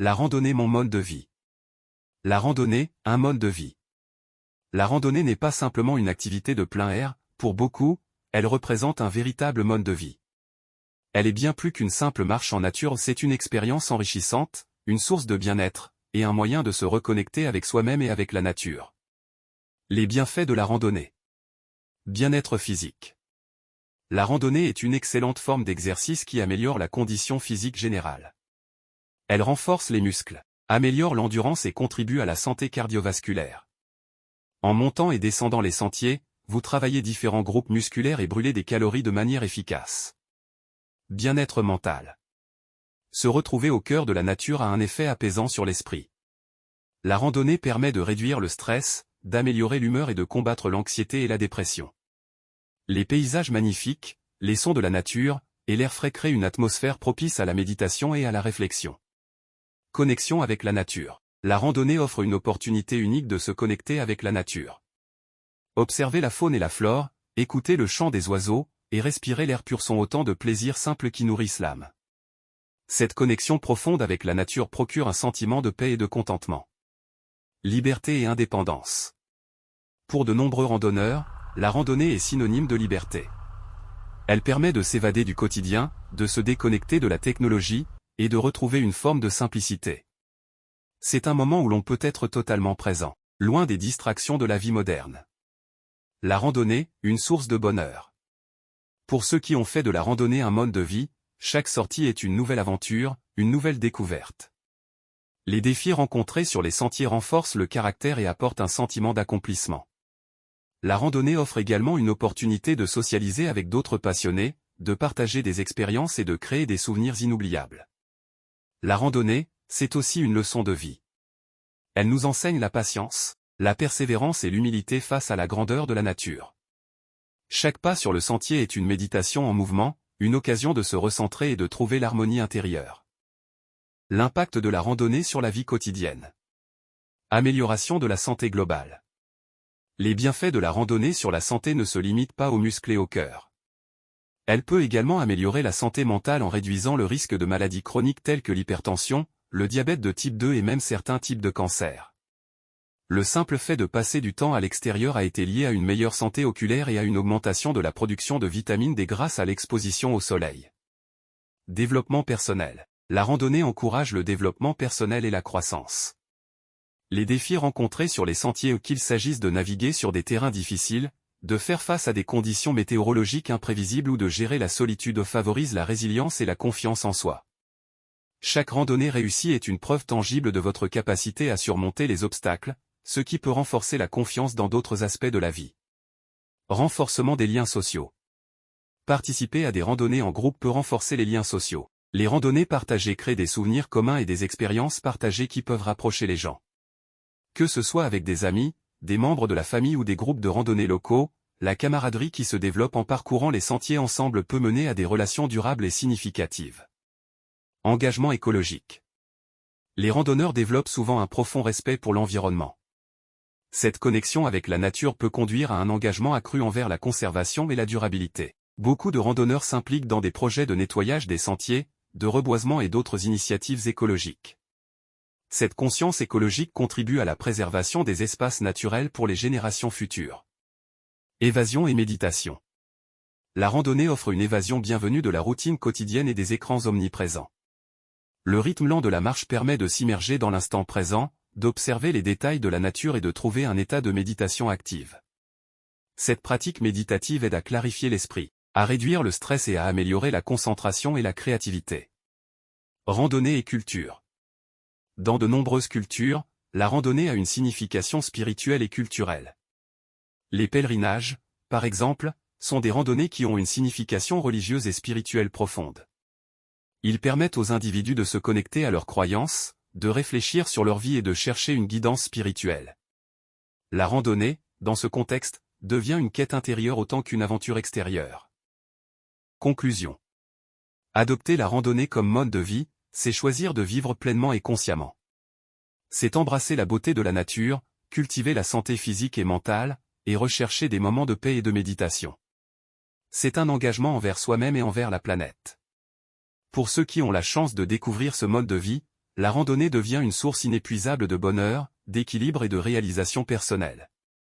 La randonnée, mon mode de vie. La randonnée, un mode de vie. La randonnée n'est pas simplement une activité de plein air, pour beaucoup, elle représente un véritable mode de vie. Elle est bien plus qu'une simple marche en nature, c'est une expérience enrichissante, une source de bien-être, et un moyen de se reconnecter avec soi-même et avec la nature. Les bienfaits de la randonnée. Bien-être physique. La randonnée est une excellente forme d'exercice qui améliore la condition physique générale. Elle renforce les muscles, améliore l'endurance et contribue à la santé cardiovasculaire. En montant et descendant les sentiers, vous travaillez différents groupes musculaires et brûlez des calories de manière efficace. Bien-être mental. Se retrouver au cœur de la nature a un effet apaisant sur l'esprit. La randonnée permet de réduire le stress, d'améliorer l'humeur et de combattre l'anxiété et la dépression. Les paysages magnifiques, les sons de la nature, et l'air frais créent une atmosphère propice à la méditation et à la réflexion. Connexion avec la nature. La randonnée offre une opportunité unique de se connecter avec la nature. Observer la faune et la flore, écouter le chant des oiseaux, et respirer l'air pur sont autant de plaisirs simples qui nourrissent l'âme. Cette connexion profonde avec la nature procure un sentiment de paix et de contentement. Liberté et indépendance. Pour de nombreux randonneurs, la randonnée est synonyme de liberté. Elle permet de s'évader du quotidien, de se déconnecter de la technologie, et de retrouver une forme de simplicité. C'est un moment où l'on peut être totalement présent, loin des distractions de la vie moderne. La randonnée, une source de bonheur. Pour ceux qui ont fait de la randonnée un mode de vie, chaque sortie est une nouvelle aventure, une nouvelle découverte. Les défis rencontrés sur les sentiers renforcent le caractère et apportent un sentiment d'accomplissement. La randonnée offre également une opportunité de socialiser avec d'autres passionnés, de partager des expériences et de créer des souvenirs inoubliables. La randonnée, c'est aussi une leçon de vie. Elle nous enseigne la patience, la persévérance et l'humilité face à la grandeur de la nature. Chaque pas sur le sentier est une méditation en mouvement, une occasion de se recentrer et de trouver l'harmonie intérieure. L'impact de la randonnée sur la vie quotidienne. Amélioration de la santé globale. Les bienfaits de la randonnée sur la santé ne se limitent pas aux muscles et au cœur. Elle peut également améliorer la santé mentale en réduisant le risque de maladies chroniques telles que l'hypertension, le diabète de type 2 et même certains types de cancers. Le simple fait de passer du temps à l'extérieur a été lié à une meilleure santé oculaire et à une augmentation de la production de vitamine D grâce à l'exposition au soleil. Développement personnel. La randonnée encourage le développement personnel et la croissance. Les défis rencontrés sur les sentiers, qu'il s'agisse de naviguer sur des terrains difficiles, de faire face à des conditions météorologiques imprévisibles ou de gérer la solitude favorisent la résilience et la confiance en soi. Chaque randonnée réussie est une preuve tangible de votre capacité à surmonter les obstacles, ce qui peut renforcer la confiance dans d'autres aspects de la vie. Renforcement des liens sociaux. Participer à des randonnées en groupe peut renforcer les liens sociaux. Les randonnées partagées créent des souvenirs communs et des expériences partagées qui peuvent rapprocher les gens. Que ce soit avec des amis, des membres de la famille ou des groupes de randonnée locaux, la camaraderie qui se développe en parcourant les sentiers ensemble peut mener à des relations durables et significatives. Engagement écologique. Les randonneurs développent souvent un profond respect pour l'environnement. Cette connexion avec la nature peut conduire à un engagement accru envers la conservation et la durabilité. Beaucoup de randonneurs s'impliquent dans des projets de nettoyage des sentiers, de reboisement et d'autres initiatives écologiques. Cette conscience écologique contribue à la préservation des espaces naturels pour les générations futures. Évasion et méditation. La randonnée offre une évasion bienvenue de la routine quotidienne et des écrans omniprésents. Le rythme lent de la marche permet de s'immerger dans l'instant présent, d'observer les détails de la nature et de trouver un état de méditation active. Cette pratique méditative aide à clarifier l'esprit, à réduire le stress et à améliorer la concentration et la créativité. Randonnée et culture. Dans de nombreuses cultures, la randonnée a une signification spirituelle et culturelle. Les pèlerinages, par exemple, sont des randonnées qui ont une signification religieuse et spirituelle profonde. Ils permettent aux individus de se connecter à leurs croyances, de réfléchir sur leur vie et de chercher une guidance spirituelle. La randonnée, dans ce contexte, devient une quête intérieure autant qu'une aventure extérieure. Conclusion. Adopter la randonnée comme mode de vie, c'est choisir de vivre pleinement et consciemment. C'est embrasser la beauté de la nature, cultiver la santé physique et mentale, et rechercher des moments de paix et de méditation. C'est un engagement envers soi-même et envers la planète. Pour ceux qui ont la chance de découvrir ce mode de vie, la randonnée devient une source inépuisable de bonheur, d'équilibre et de réalisation personnelle.